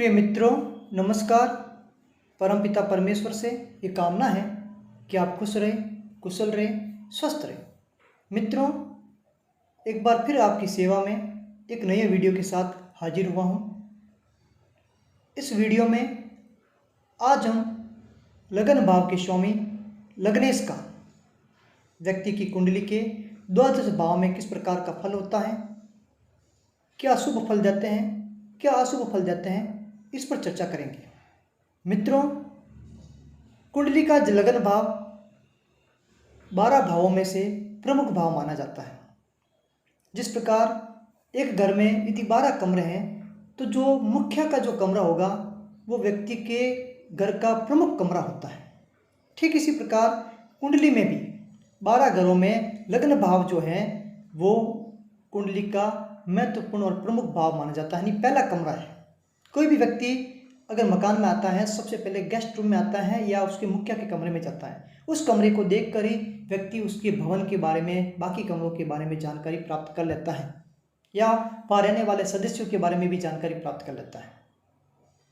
प्रिय मित्रों, नमस्कार। परमपिता परमेश्वर से ये कामना है कि आप खुश रहें, कुशल रहें, स्वस्थ रहें। मित्रों, एक बार फिर आपकी सेवा में एक नए वीडियो के साथ हाजिर हुआ हूँ। इस वीडियो में आज हम लगन भाव के स्वामी लग्नेश का व्यक्ति की कुंडली के द्वादश भाव में किस प्रकार का फल होता है, क्या शुभ फल जाते हैं, क्या अशुभ फल जाते हैं, इस पर चर्चा करेंगे। मित्रों, कुंडली का लगन भाव 12 भावों में से प्रमुख भाव माना जाता है। जिस प्रकार एक घर में यदि 12 कमरे हैं तो जो मुख्य का जो कमरा होगा वो व्यक्ति के घर का प्रमुख कमरा होता है। ठीक इसी प्रकार कुंडली में भी 12 घरों में लगन भाव जो है वो कुंडली का महत्वपूर्ण और प्रमुख भाव माना जाता है, यानी पहला कमरा है। कोई भी व्यक्ति अगर मकान में आता है सबसे पहले गेस्ट रूम में आता है या उसके मुखिया के कमरे में जाता है। उस कमरे को देखकर ही व्यक्ति उसके भवन के बारे में, बाकी कमरों के बारे में जानकारी प्राप्त कर लेता है या वहाँ रहने वाले सदस्यों के बारे में भी जानकारी प्राप्त कर लेता है।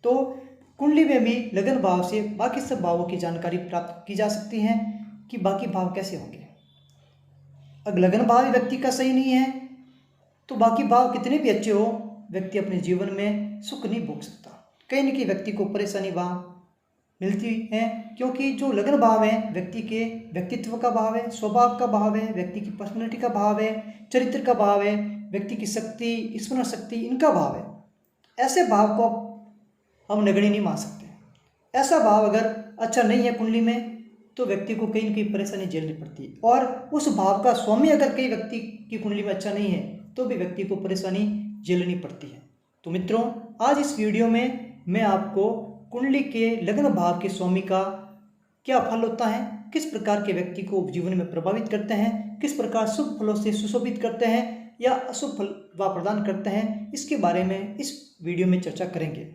तो कुंडली में भी लगन भाव से बाकी सब भावों की जानकारी प्राप्त की जा सकती है कि बाकी भाव कैसे होंगे। अगर लगन भाव व्यक्ति का सही नहीं है तो बाकी भाव कितने भी अच्छे हो, व्यक्ति अपने जीवन में सुख नहीं भोग सकता। कहीं न कहीं व्यक्ति को परेशानी वहाँ मिलती है, क्योंकि जो लगन भाव है व्यक्ति के व्यक्तित्व का भाव है, स्वभाव का भाव है, व्यक्ति की पर्सनैलिटी का भाव है, चरित्र का भाव है, व्यक्ति की शक्ति, स्मरण शक्ति, इनका भाव है। ऐसे भाव को हम नगण्य नहीं मान सकते। ऐसा भाव अगर अच्छा नहीं है कुंडली में तो व्यक्ति को कहीं न कहीं परेशानी झेलनी पड़ती है, और उस भाव का स्वामी अगर कई व्यक्ति की कुंडली में अच्छा नहीं है तो भी व्यक्ति को परेशानी झेलनी पड़ती है। तो मित्रों, आज इस वीडियो में मैं आपको कुंडली के लगन भाव के स्वामी का क्या फल होता है, किस प्रकार के व्यक्ति को जीवन में प्रभावित करते हैं, किस प्रकार शुभ फलों से सुशोभित करते हैं या अशुभ फल व प्रदान करते हैं, इसके बारे में इस वीडियो में चर्चा करेंगे।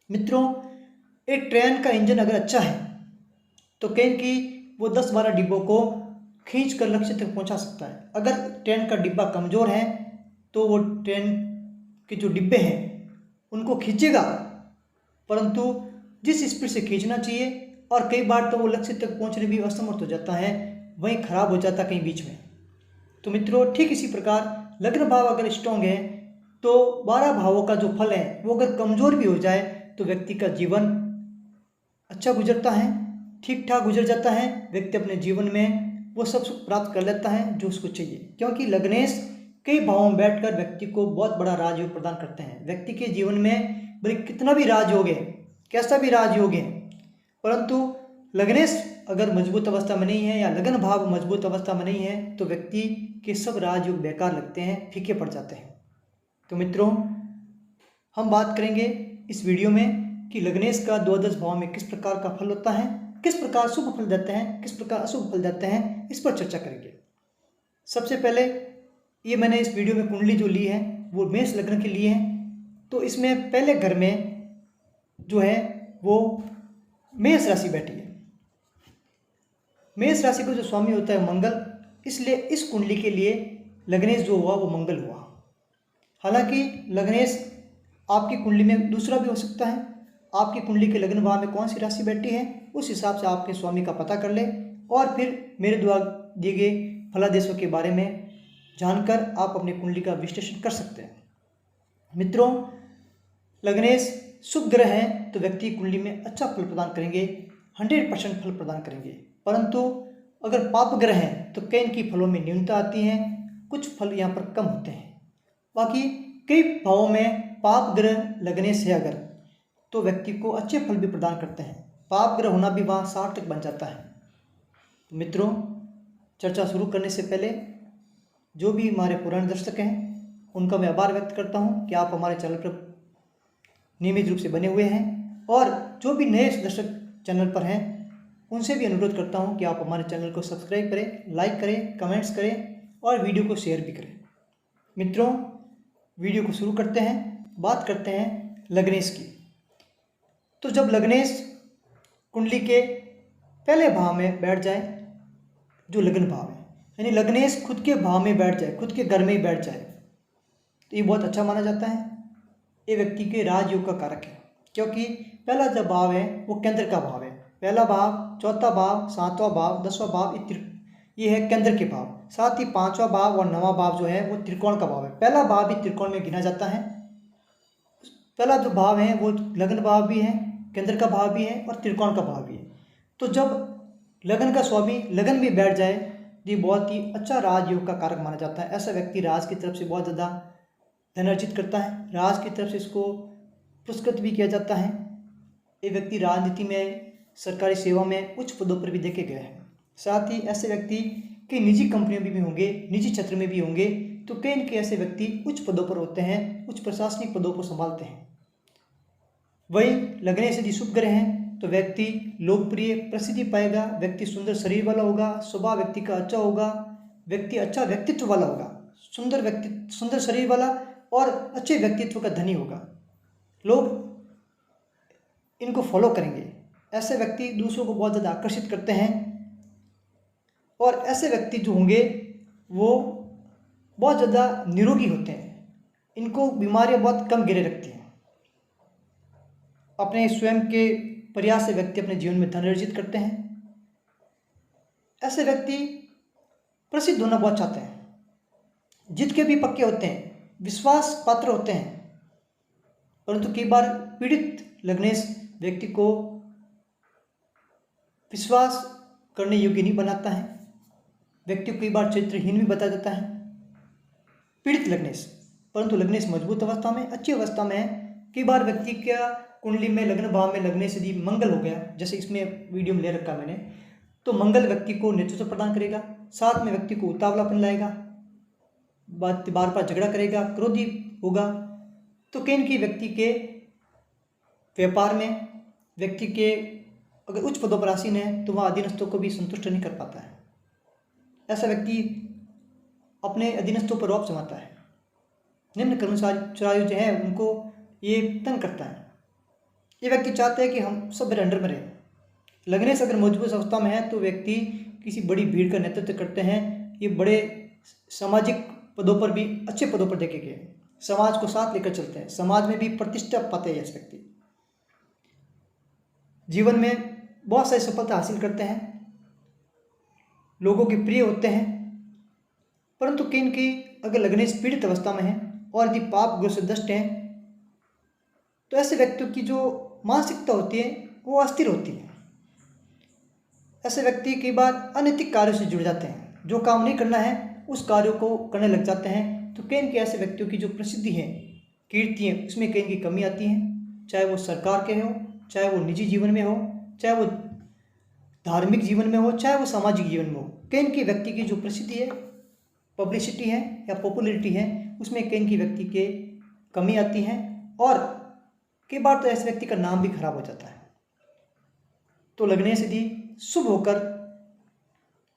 मित्रों, एक ट्रेन का इंजन अगर अच्छा है तो कहीं कि वो 10-12 डिब्बों को खींच कर लक्ष्य तक पहुंचा सकता है। अगर ट्रेन का डिब्बा कमज़ोर है तो वो ट्रेन के जो डिब्बे हैं उनको खींचेगा, परंतु जिस स्पीड से खींचना चाहिए, और कई बार तो वो लक्ष्य तक पहुंचने भी असमर्थ हो जाता है, वहीं खराब हो जाता कहीं बीच में। तो मित्रों, ठीक इसी प्रकार लग्न भाव अगर स्ट्रॉन्ग है तो 12 भावों का जो फल है वो अगर कमज़ोर भी हो जाए तो व्यक्ति का जीवन अच्छा गुजरता है, ठीक ठाक गुजर जाता है। व्यक्ति अपने जीवन में वो सब सुख प्राप्त कर लेता है जो उसको चाहिए, क्योंकि लग्नेश कई भावों में बैठकर व्यक्ति को बहुत बड़ा राजयोग प्रदान करते हैं। व्यक्ति के जीवन में भले कितना भी राजयोग है, कैसा भी राजयोग है, परंतु लग्नेश अगर मजबूत अवस्था में नहीं है या लगन भाव मजबूत अवस्था में नहीं है तो व्यक्ति के सब राजयोग बेकार लगते हैं, फीके पड़ जाते हैं। तो मित्रों, हम बात करेंगे इस वीडियो में कि लग्नेश का द्वादश भाव में किस प्रकार का फल होता है, किस प्रकार शुभ फल देते हैं, किस प्रकार अशुभ फल देते हैं, इस पर चर्चा करेंगे। सबसे पहले ये मैंने इस वीडियो में कुंडली जो ली है वो मेष लग्न के लिए है। तो इसमें पहले घर में जो है वो मेष राशि बैठी है। मेष राशि को जो स्वामी होता है मंगल, इसलिए इस कुंडली के लिए लग्नेश जो हुआ वो मंगल हुआ। हालांकि लग्नेश आपकी कुंडली में दूसरा भी हो सकता है। आपकी कुंडली के लग्न भाव में कौन सी राशि बैठी है उस हिसाब से आपके स्वामी का पता कर ले और फिर मेरे द्वारा दिए गए फलादेशों के बारे में जानकर आप अपनी कुंडली का विश्लेषण कर सकते हैं। मित्रों, लग्नेश शुभ ग्रह हैं तो व्यक्ति कुंडली में अच्छा फल प्रदान करेंगे, 100% फल प्रदान करेंगे। परंतु अगर पाप ग्रह हैं तो कई इनकी फलों में न्यूनता आती है, कुछ फल यहाँ पर कम होते हैं। बाकी कई भावों में पाप ग्रह लग्नेश है अगर तो व्यक्ति को अच्छे फल भी प्रदान करते हैं। पाप ग्रह होना भी वहाँ 60 तक बन जाता है। तो मित्रों, चर्चा शुरू करने से पहले जो भी हमारे पुराने दर्शक हैं उनका मैं आभार व्यक्त करता हूं कि आप हमारे चैनल पर नियमित रूप से बने हुए हैं, और जो भी नए दर्शक चैनल पर हैं उनसे भी अनुरोध करता हूं कि आप हमारे चैनल को सब्सक्राइब करें, लाइक करें, कमेंट्स करें और वीडियो को शेयर भी करें। मित्रों, वीडियो को शुरू करते हैं। बात करते हैं लग्नेश की। तो जब लग्नेश कुंडली के पहले भाव में बैठ जाए, जो लगन भाव है, यानी लग्नेश खुद के भाव में बैठ जाए, खुद के घर में ही बैठ जाए, तो ये बहुत अच्छा माना जाता है। ये व्यक्ति के राजयोग का कारक है, क्योंकि पहला जो भाव है वो केंद्र का भाव है। पहला भाव, चौथा भाव, सातवां भाव, 10वां भाव, ये है केंद्र के भाव। साथ ही 5वां भाव और 9वां भाव जो है वो त्रिकोण का भाव है। पहला भाव भी त्रिकोण में गिना जाता है। पहला जो भाव है वो लग्न भाव भी है, केंद्र का भाव भी है और त्रिकोण का भाव भी है। तो जब लग्न का स्वामी लग्न में बैठ जाए, ये बहुत ही अच्छा राजयोग का कारक माना जाता है। ऐसा व्यक्ति राज की तरफ से बहुत ज़्यादा धन अर्जित करता है, राज की तरफ से इसको पुरस्कृत भी किया जाता है। ये व्यक्ति राजनीति में, सरकारी सेवा में उच्च पदों पर भी देखे गए हैं। साथ ही ऐसे व्यक्ति कई निजी कंपनियों में भी होंगे, निजी क्षेत्र में भी होंगे, तो कई इनके ऐसे व्यक्ति उच्च पदों पर होते हैं, उच्च प्रशासनिक पदों को संभालते हैं। वही लग्न से यदि शुभ ग्रह हैं तो व्यक्ति लोकप्रिय, प्रसिद्धि पाएगा, व्यक्ति सुंदर शरीर वाला होगा, स्वभाव व्यक्ति का अच्छा होगा, व्यक्ति अच्छा व्यक्तित्व वाला होगा, सुंदर शरीर वाला और अच्छे व्यक्तित्व का धनी होगा। लोग इनको फॉलो करेंगे। ऐसे व्यक्ति दूसरों को बहुत ज़्यादा आकर्षित करते हैं और ऐसे व्यक्ति जो होंगे वो बहुत ज़्यादा निरोगी होते हैं। इनको बीमारियां बहुत कम घेरे रखती हैं। अपने स्वयं के प्रयास से व्यक्ति अपने जीवन में धन अर्जित करते हैं। ऐसे व्यक्ति प्रसिद्ध होना बहुत चाहते हैं, जीत के भी पक्के होते हैं, विश्वास पात्र होते हैं, परंतु कई बार पीड़ित लग्नेश व्यक्ति को विश्वास करने योग्य नहीं बनाता है। व्यक्ति को कई बार चरित्रहीन भी बता देता है पीड़ित लग्नेश। परंतु लग्नेश मजबूत अवस्था में, अच्छी अवस्था में है। कई बार व्यक्ति का कुंडली में लग्न भाव में लगने से यदि मंगल हो गया, जैसे इसमें वीडियो में ले रखा मैंने, तो मंगल व्यक्ति को नेतृत्व प्रदान करेगा, साथ में व्यक्ति को उतावलापन लाएगा, बार बार झगड़ा करेगा, क्रोधी होगा। तो कहीं की व्यक्ति के व्यापार में, व्यक्ति के अगर उच्च पदों पर आसीन है तो वह अधीनस्थों को भी संतुष्ट नहीं कर पाता है। ऐसा व्यक्ति अपने अधीनस्थों पर रौब जमाता है। निम्न कर्मचारी जो है उनको ये तंग करता है। ये व्यक्ति चाहते हैं कि हम सब मेरे अंडर में रहें। लगने से अगर मजबूत अवस्था में है तो व्यक्ति किसी बड़ी भीड़ का नेतृत्व करते हैं। ये बड़े सामाजिक पदों पर भी, अच्छे पदों पर देखे गए, समाज को साथ लेकर चलते हैं, समाज में भी प्रतिष्ठा पाते हैं। इस व्यक्ति जीवन में बहुत सारी सफलता हासिल करते हैं, लोगों के प्रिय होते हैं। परंतु किन की अगर लगने से पीड़ित अवस्था में है और यदि पाप ग्रह से दष्ट हैं तो ऐसे व्यक्तियों की जो मानसिकता होती है वो अस्थिर होती है। ऐसे व्यक्ति कई बार अनैतिक कार्यों से जुड़ जाते हैं, जो काम नहीं करना है उस कार्यों को करने लग जाते हैं। तो कई के ऐसे व्यक्तियों की जो प्रसिद्धि है, कीर्ति है, उसमें कई की कमी आती है, चाहे वो सरकार के हो, चाहे वो निजी जीवन में हो, चाहे वो धार्मिक जीवन में हो, चाहे वो सामाजिक जीवन में हो। कई की व्यक्ति की जो प्रसिद्धि है, पब्लिसिटी है या पॉपुलरिटी है, उसमें कई की व्यक्ति के कमी आती है और कई बार तो ऐसे व्यक्ति का नाम भी खराब हो जाता है। तो लगने से यदि शुभ होकर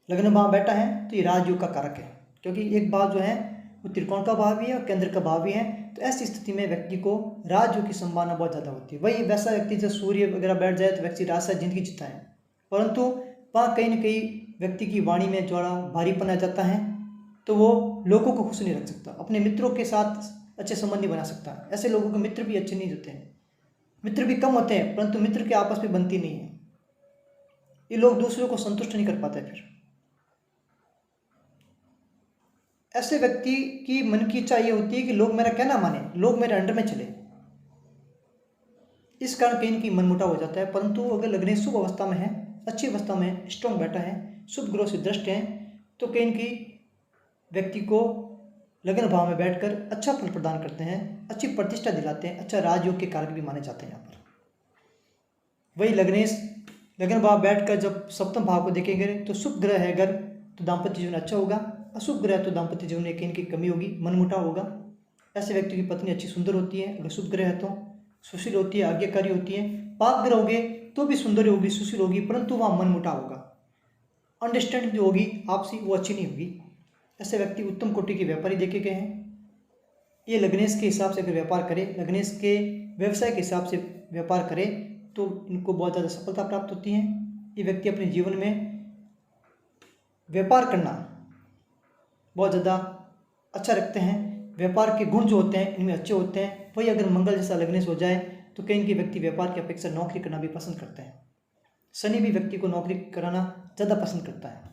लग्न भाव बैठा है तो ये राजयोग का कारक है, क्योंकि एक भाव जो है वो त्रिकोण का भाव भी है और केंद्र का भाव भी है। तो ऐसी स्थिति में व्यक्ति को राजयोग की संभावना बहुत ज़्यादा होती है। वही वैसा व्यक्ति जब सूर्य वगैरह बैठ जाए तो व्यक्ति राजसा जिंदगी जीता है, परंतु वहाँ कहीं न कहीं व्यक्ति की वाणी में थोड़ा भारीपन आ जाता है, तो वो लोगों को खुश नहीं रख सकता, अपने मित्रों के साथ अच्छे संबंध नहीं बना सकता। ऐसे लोगों के मित्र भी अच्छे नहीं होते हैं, मित्र भी कम होते हैं, परंतु मित्र के आपस में बनती नहीं है। ये लोग दूसरों को संतुष्ट नहीं कर पाते। फिर ऐसे व्यक्ति की मन की इच्छा ये होती है कि लोग मेरा कहना माने, लोग मेरे अंडर में चले। इस कारण कहीं की मनमुटाव हो जाता है। परंतु अगर लगने शुभ अवस्था में है, अच्छी अवस्था में स्ट्रॉन्ग बैठा है, शुभ ग्रह से दृष्ट है, तो कहीं की व्यक्ति को लग्न भाव में बैठकर अच्छा फल प्रदान करते हैं, अच्छी प्रतिष्ठा दिलाते हैं, अच्छा राजयोग के कारक भी माने जाते हैं यहाँ पर। वही लग्न भाव बैठकर जब सप्तम भाव को देखेंगे तो शुभ ग्रह है अगर तो दाम्पत्य जीवन अच्छा होगा, अशुभ ग्रह तो दाम्पत्य जीवन में कहीं की कमी होगी, मनमुटाव होगा। ऐसे व्यक्ति की पत्नी अच्छी सुंदर होती है, अगर शुभ ग्रह है तो सुशील होती है, आज्ञाकारी होती है। पाप ग्रह होगे तो भी सुंदर होगी, सुशील होगी, परंतु वहाँ मनमुटाव होगा, अंडरस्टैंडिंग जो होगी आपसी वो अच्छी नहीं होगी। ऐसे व्यक्ति उत्तम कोटि के व्यापारी देखे गए हैं। ये लग्नेश के हिसाब से अगर व्यापार करे, लग्नेश के व्यवसाय के हिसाब से व्यापार करे तो इनको बहुत ज़्यादा सफलता प्राप्त होती है। ये व्यक्ति अपने जीवन में व्यापार करना बहुत ज़्यादा अच्छा रखते हैं। व्यापार के गुण जो होते हैं इनमें अच्छे होते हैं। वही अगर मंगल जैसा लग्नेश हो जाए तो कहीं के व्यक्ति व्यापार की अपेक्षा नौकरी करना भी पसंद करते हैं। शनि भी व्यक्ति को नौकरी कराना ज़्यादा पसंद करता है।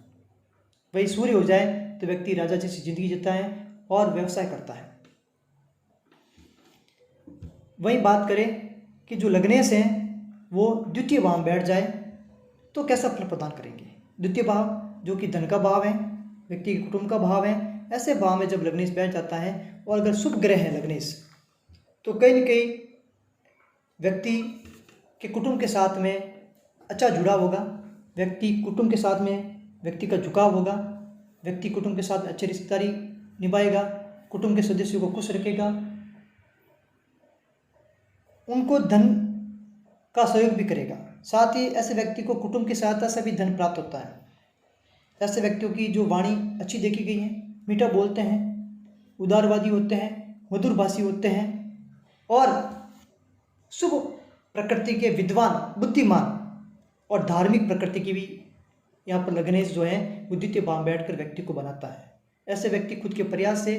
वही सूर्य हो जाए तो व्यक्ति राजा जैसी जिंदगी जीता है और व्यवसाय करता है। वही बात करें कि जो लग्नेश हैं वो द्वितीय भाव में बैठ जाए तो कैसा फल प्रदान करेंगे। द्वितीय भाव जो कि धन का भाव है, व्यक्ति के कुटुंब का भाव है, ऐसे भाव में जब लग्नेश बैठ जाता है और अगर शुभ ग्रह है लग्नेश तो कहीं न कहीं व्यक्ति के कुटुंब के साथ में अच्छा जुड़ाव होगा। व्यक्ति कुटुंब के साथ में व्यक्ति का झुकाव होगा। व्यक्ति कुटुंब के साथ अच्छी रिश्तेदारी निभाएगा, कुटुंब के सदस्यों को खुश रखेगा, उनको धन का सहयोग भी करेगा। साथ ही ऐसे व्यक्ति को कुटुंब की सहायता से भी धन प्राप्त होता है। ऐसे व्यक्तियों की जो वाणी अच्छी देखी गई है, मीठा बोलते हैं, उदारवादी होते हैं, मधुरभाषी होते हैं और शुभ प्रकृति के विद्वान, बुद्धिमान और धार्मिक प्रकृति की भी यहाँ पर लग्नेश जो है वो द्वितीय भाव में बैठकर व्यक्ति को बनाता है। ऐसे व्यक्ति खुद के प्रयास से,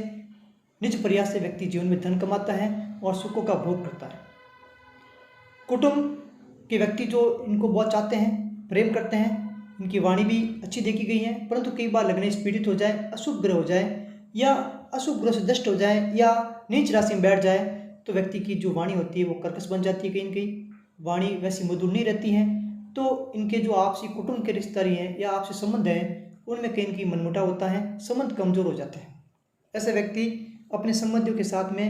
निज प्रयास से व्यक्ति जीवन में धन कमाता है और सुखों का भोग करता है। कुटुंब के व्यक्ति जो इनको बहुत चाहते हैं, प्रेम करते हैं, इनकी वाणी भी अच्छी देखी गई है, परंतु कई बार लग्नेश पीड़ित हो जाए, अशुभ ग्रह हो जाए या अशुभ ग्रह से दष्ट हो जाए या नीच राशि में बैठ जाए तो व्यक्ति की जो वाणी होती है वो कर्कश बन जाती है। कहीं न कहीं वाणी वैसी मधुर नहीं रहती है, तो इनके जो आपसी कुटुंब के रिश्तेदारी हैं या आपसी संबंध हैं उनमें कहीं न कहीं मनमुटाव होता है, संबंध कमज़ोर हो जाते हैं। ऐसे व्यक्ति अपने संबंधियों के साथ में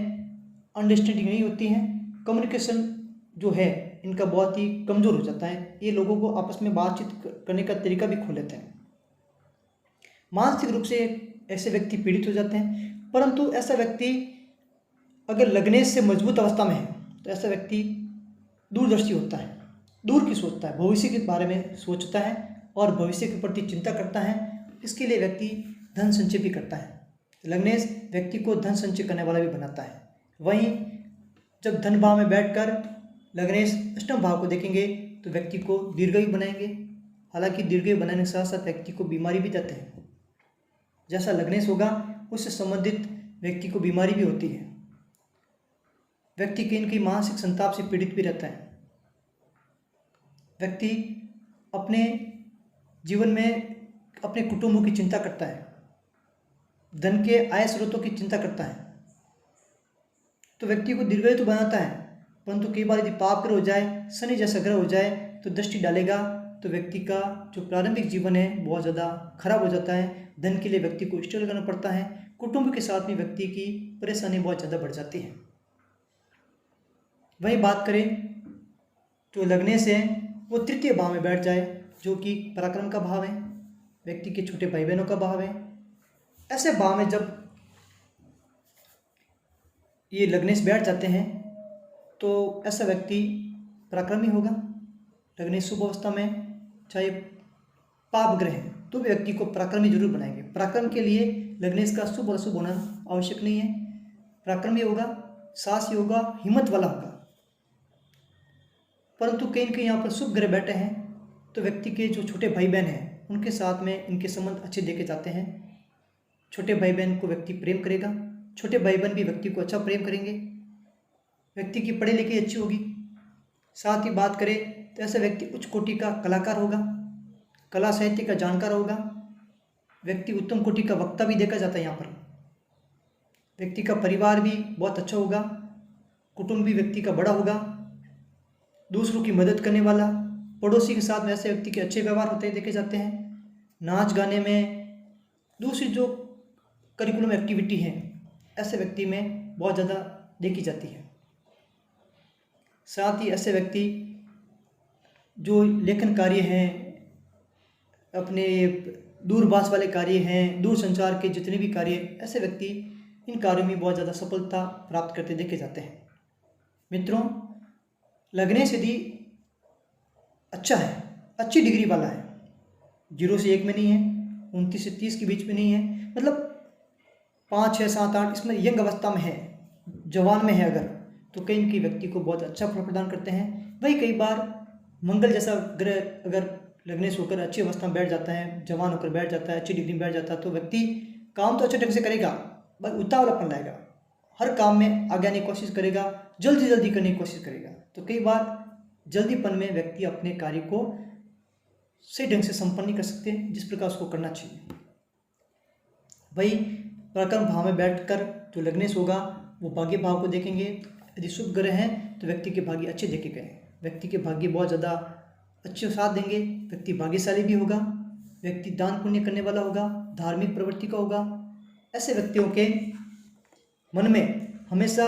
अंडरस्टैंडिंग नहीं होती है, कम्युनिकेशन जो है इनका बहुत ही कमज़ोर हो जाता है। ये लोगों को आपस में बातचीत करने का तरीका भी खो लेते हैं। मानसिक रूप से ऐसे व्यक्ति पीड़ित हो जाते हैं। परंतु ऐसा व्यक्ति अगर लग्नेश से मजबूत अवस्था में है तो ऐसा व्यक्ति दूरदर्शी होता है, दूर की सोचता है, भविष्य के बारे में सोचता है और भविष्य के प्रति चिंता करता है। इसके लिए व्यक्ति धन संचय भी करता है। लग्नेश व्यक्ति को धन संचय करने वाला भी बनाता है। वहीं जब धन भाव में बैठकर लग्नेश अष्टम भाव को देखेंगे तो व्यक्ति को दीर्घायु बनाएंगे। हालांकि दीर्घायु बनाने के साथ साथ व्यक्ति को बीमारी भी देते हैं। जैसा लग्नेश होगा उससे संबंधित व्यक्ति को बीमारी भी होती है। व्यक्ति कहीं न कहीं मानसिक संताप से पीड़ित भी रहता है। व्यक्ति अपने जीवन में अपने कुटुंबों की चिंता करता है, धन के आय स्रोतों की चिंता करता है, तो व्यक्ति को दीर्घायु तो बनाता है। परंतु कई बार यदि पाप ग्रह हो जाए, शनि जैसा ग्रह हो जाए तो दृष्टि डालेगा तो व्यक्ति का जो प्रारंभिक जीवन है बहुत ज़्यादा खराब हो जाता है। धन के लिए व्यक्ति को स्ट्रगल करना पड़ता है। कुटुंब के साथ में व्यक्ति की परेशानी बहुत ज़्यादा बढ़ जाती है। वही बात करें तो लग्नेश है वो तृतीय भाव में बैठ जाए जो कि पराक्रम का भाव है, व्यक्ति के छोटे भाई बहनों का भाव है। ऐसे भाव में जब ये लग्नेश बैठ जाते हैं तो ऐसा व्यक्ति पराक्रमी होगा। लग्नेश शुभ अवस्था में चाहे पाप ग्रह है तो भी व्यक्ति को पराक्रमी जरूर बनाएंगे। पराक्रम के लिए लग्नेश का शुभ और अशुभ होना आवश्यक नहीं है। पराक्रमी होगा, साहसी होगा, हिम्मत वाला होगा। परंतु कहीं न कहीं यहाँ पर शुभ ग्रह बैठे हैं तो व्यक्ति के जो छोटे भाई बहन हैं उनके साथ में इनके संबंध अच्छे देखे जाते हैं। छोटे भाई बहन को व्यक्ति प्रेम करेगा, छोटे भाई बहन भी व्यक्ति को अच्छा प्रेम करेंगे। व्यक्ति की पढ़ी लिखी अच्छी होगी। साथ ही बात करें तो ऐसा व्यक्ति उच्च कोटि का कलाकार होगा, कला साहित्य का जानकार होगा। व्यक्ति उत्तम कोटि का वक्ता भी देखा जाता है। यहाँ पर व्यक्ति का परिवार भी बहुत अच्छा होगा, कुटुंब भी व्यक्ति का बड़ा होगा, दूसरों की मदद करने वाला, पड़ोसी के साथ में ऐसे व्यक्ति के अच्छे व्यवहार होते देखे जाते हैं। नाच गाने में, दूसरी जो करिकुलम एक्टिविटी है ऐसे व्यक्ति में बहुत ज़्यादा देखी जाती है। साथ ही ऐसे व्यक्ति जो लेखन कार्य हैं, अपने दूरभाष वाले कार्य हैं, दूर संचार के जितने भी कार्य, ऐसे व्यक्ति इन कार्यों में बहुत ज़्यादा सफलता प्राप्त करते देखे जाते हैं। मित्रों, लग्नेश यदि अच्छा है, अच्छी डिग्री वाला है, 0 से 1 में नहीं है, 29 से 30 के बीच में नहीं है, मतलब 5, 6, 7, 8 इसमें यंग अवस्था में है, जवान में है अगर, तो कहीं न कहीं व्यक्ति को बहुत अच्छा फल प्रदान करते हैं। वही कई बार मंगल जैसा ग्रह अगर लग्नेश होकर अच्छी अवस्था में बैठ जाता है, जवान होकर बैठ जाता है, अच्छी डिग्री में बैठ जाता है, तो व्यक्ति काम तो अच्छे ढंग से करेगा, बस उतावलापन लाएगा, हर काम में आगे आने की कोशिश करेगा, जल्दी जल्दी करने की कोशिश करेगा। तो कई बार जल्दीपन में व्यक्ति अपने कार्य को सही ढंग से संपन्न नहीं कर सकते जिस प्रकार उसको करना चाहिए। वही पराक्रम भाव में बैठकर जो लग्नेश होगा वो भाग्य भाव को देखेंगे। यदि शुभ ग्रह हैं तो व्यक्ति के भाग्य अच्छे देखे गए, व्यक्ति के भाग्य बहुत ज़्यादा अच्छे साथ देंगे, व्यक्ति भाग्यशाली भी होगा, व्यक्ति दान पुण्य करने वाला होगा, धार्मिक प्रवृत्ति का होगा। ऐसे व्यक्तियों के मन में हमेशा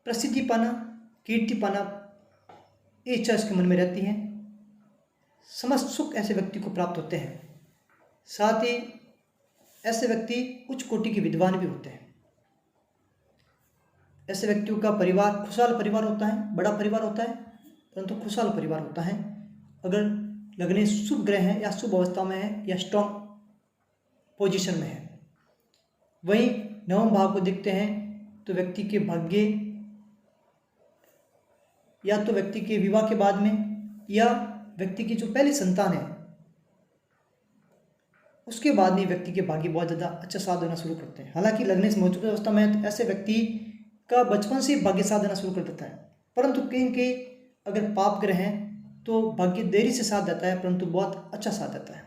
प्रसिद्धि पाना, कीर्ति पाना, ये इच्छा इसके मन में रहती है। समस्त सुख ऐसे व्यक्ति को प्राप्त होते हैं। साथ ही ऐसे व्यक्ति उच्च कोटि के विद्वान भी होते हैं। ऐसे व्यक्तियों का परिवार खुशहाल परिवार होता है, बड़ा परिवार होता है, परंतु खुशहाल परिवार होता है अगर लग्नेश शुभ ग्रह है या शुभ अवस्था में है या स्ट्रॉन्ग पोजीशन में है। वहीं नवम भाव को देखते हैं तो व्यक्ति के भाग्य या तो व्यक्ति के विवाह के बाद में या व्यक्ति की जो पहली संतान है उसके बाद में व्यक्ति के भाग्य बहुत ज़्यादा अच्छा साथ देना शुरू करते हैं। हालांकि लग्नेश मौजूदा अवस्था में है तो ऐसे व्यक्ति का बचपन से भाग्य साथ देना शुरू कर देता है, परंतु कहीं कहीं अगर पाप ग्रह हैं तो भाग्य देरी से साथ देता है परंतु बहुत अच्छा साथ देता है।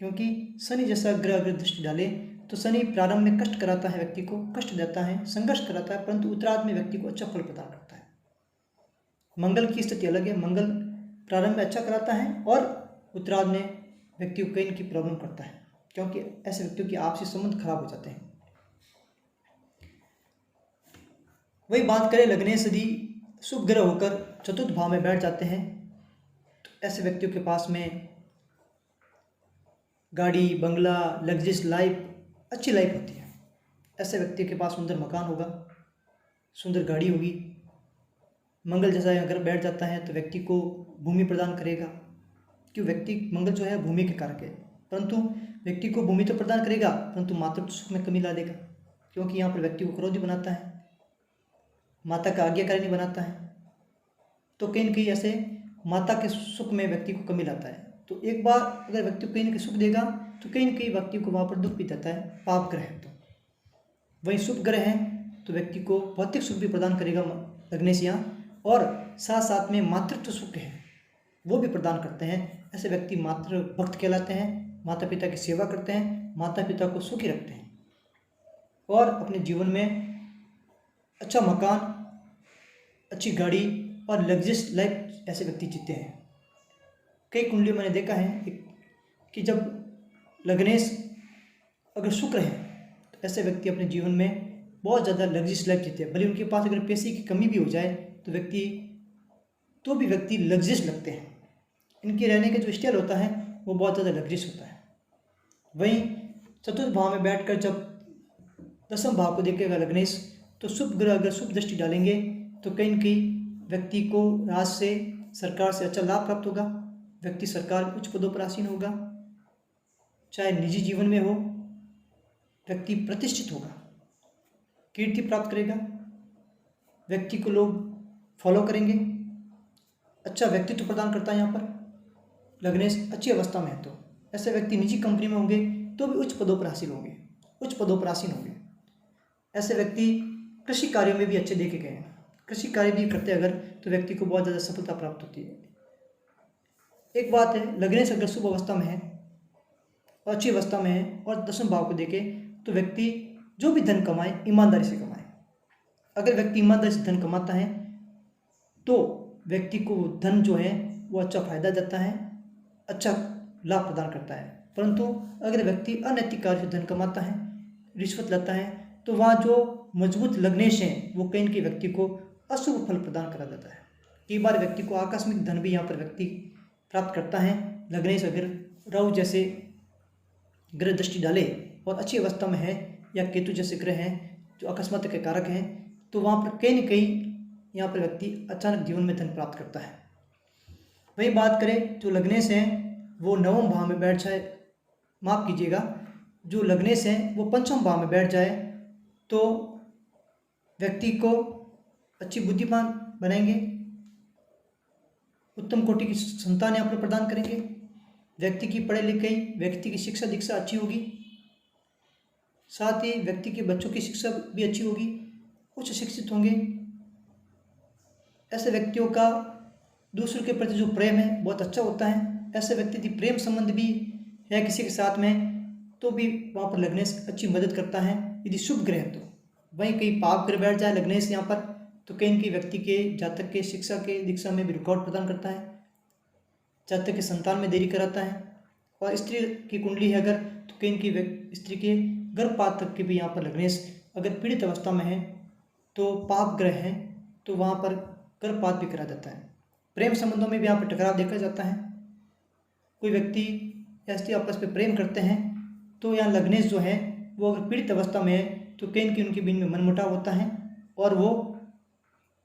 क्योंकि शनि जैसा ग्रह अगर दृष्टि डाले तो शनि प्रारंभ में कष्ट कराता है, व्यक्ति को कष्ट देता है, संघर्ष कराता है, परंतु उत्तरार्ध में व्यक्ति को अच्छा फल प्रदान करता है। मंगल की स्थिति अलग है, मंगल प्रारंभ में अच्छा कराता है और उत्तरार्ध में व्यक्ति को कहीं की प्रॉब्लम करता है, क्योंकि ऐसे व्यक्तियों के आपसी संबंध खराब हो जाते हैं। वही बात करें लग्नेश यदि शुभ ग्रह होकर चतुर्थ भाव में बैठ जाते हैं तो ऐसे व्यक्तियों के पास में गाड़ी, बंगला, लग्जरियस लाइफ, अच्छी लाइफ होती है। ऐसे व्यक्ति के पास सुंदर मकान होगा, सुंदर गाड़ी होगी। मंगल जैसा अगर बैठ जाता है तो व्यक्ति को भूमि प्रदान करेगा, क्यों व्यक्ति मंगल जो है भूमि के कारक है, परंतु व्यक्ति को भूमि तो प्रदान करेगा परंतु मातृत्व सुख में कमी ला देगा, क्योंकि यहाँ पर व्यक्ति को क्रोधी बनाता है, माता का आज्ञाकारी बनाता है। तो कहीं न कहीं ऐसे माता के सुख में व्यक्ति को कमी लाता है। तो एक बार अगर व्यक्ति को कहीं न कहीं सुख देगा तो कहीं न कहीं व्यक्ति को वहाँ पर दुख भी देता है, पाप ग्रह है। तो वही शुभ ग्रह है तो व्यक्ति को भौतिक सुख भी प्रदान करेगा लग्नेश यहाँ, और साथ साथ में मातृत्व सुख है वो भी प्रदान करते हैं। ऐसे व्यक्ति मातृ भक्त कहलाते हैं, माता पिता की सेवा करते हैं, माता पिता को सुखी रखते हैं और अपने जीवन में अच्छा मकान, अच्छी गाड़ी और लग्जरियस लाइफ ऐसे व्यक्ति जीते हैं। कई कुंडलियों मैंने देखा है कि जब लग्नेश अगर शुक्र है तो ऐसे व्यक्ति अपने जीवन में बहुत ज़्यादा लग्जरियस लाइफ जीते हैं। भले उनके पास अगर पैसे की कमी भी हो जाए तो भी व्यक्ति लग्जरियस लगते हैं। इनके रहने का जो स्टाइल होता है वो बहुत ज़्यादा लग्जरियस होता है। वहीं चतुर्थ भाव में बैठकर जब दसम भाव को देखेगा लग्नेश तो शुभ ग्रह अगर शुभ दृष्टि डालेंगे तो कहीं न कहीं व्यक्ति को राज से, सरकार से अच्छा लाभ प्राप्त होगा। व्यक्ति सरकार उच्च पदों पर आसीन होगा, चाहे निजी जीवन में हो, व्यक्ति प्रतिष्ठित होगा, कीर्ति प्राप्त करेगा, व्यक्ति को लोग फॉलो करेंगे, अच्छा व्यक्तित्व प्रदान करता है। यहाँ पर लग्नेश अच्छी अवस्था में है तो ऐसे व्यक्ति निजी कंपनी में होंगे तो भी उच्च पदों पर हासिल होंगे, उच्च पदों पर आसीन होंगे। ऐसे व्यक्ति कृषि कार्यों में भी अच्छे देखे गए हैं, कृषि कार्य भी करते अगर तो व्यक्ति को बहुत ज़्यादा सफलता प्राप्त होती है। एक बात है, लग्नेश अगर शुभ अवस्था में है और अच्छी अवस्था में है और दसम भाव को देखे तो व्यक्ति जो भी धन कमाए ईमानदारी से कमाए। अगर व्यक्ति ईमानदारी से धन कमाता है तो व्यक्ति को धन जो है वो अच्छा फायदा देता है, अच्छा लाभ प्रदान करता है। परंतु अगर व्यक्ति अनैतिक कार्य से धन कमाता है, रिश्वत लेता है, तो वहाँ जो मजबूत लग्नेश हैं वो कहीं के व्यक्ति को अशुभ फल प्रदान करा देता है। कई बार व्यक्ति को आकस्मिक धन भी यहाँ पर व्यक्ति प्राप्त करता है। लग्नेश अगर राहु जैसे ग्रह दृष्टि डाले और अच्छी अवस्था में है या केतु जैसे ग्रह हैं जो अकस्मात के कारक हैं तो वहाँ पर कहीं न कहीं यहाँ पर व्यक्ति अचानक जीवन में धन प्राप्त करता है। वही बात करें जो लग्नेश हैं वो नवम भाव में बैठ जाए, माफ़ कीजिएगा, जो लग्नेश हैं वो पंचम भाव में बैठ जाए तो व्यक्ति को अच्छी बुद्धिमान बनाएंगे, उत्तम कोटि की संतान यहाँ पर प्रदान करेंगे, व्यक्ति की पढ़ाई लिखाई, व्यक्ति की शिक्षा दीक्षा अच्छी होगी, साथ ही व्यक्ति के बच्चों की शिक्षा भी अच्छी होगी, उच्च शिक्षित होंगे। ऐसे व्यक्तियों का दूसरों के प्रति जो प्रेम है बहुत अच्छा होता है। ऐसे व्यक्ति यदि प्रेम संबंध भी है किसी के साथ में तो भी वहाँ पर लग्नेश अच्छी मदद करता है। यदि शुभ ग्रह तो वहीं कहीं पाप ग्रह बैठ जाए लग्नेश यहाँ पर तो कहीं की व्यक्ति के जातक के शिक्षा के दीक्षा में भी रुकावट प्रदान करता है, जातक के संतान में देरी कराता है। और स्त्री की कुंडली है अगर तो कहीं की स्त्री के गर्भपात तक के भी यहाँ पर लग्नेश अगर पीड़ित अवस्था में है तो पाप ग्रह है तो वहाँ पर गर्भपात भी करा जाता है। प्रेम संबंधों में भी यहाँ पर टकराव देखा जाता है। कोई व्यक्ति या स्त्री आपस में प्रेम करते हैं तो यहाँ लग्नेश जो है वो अगर पीड़ित अवस्था में है तो कहीं की उनके बीच में मनमुटाव होता है और वो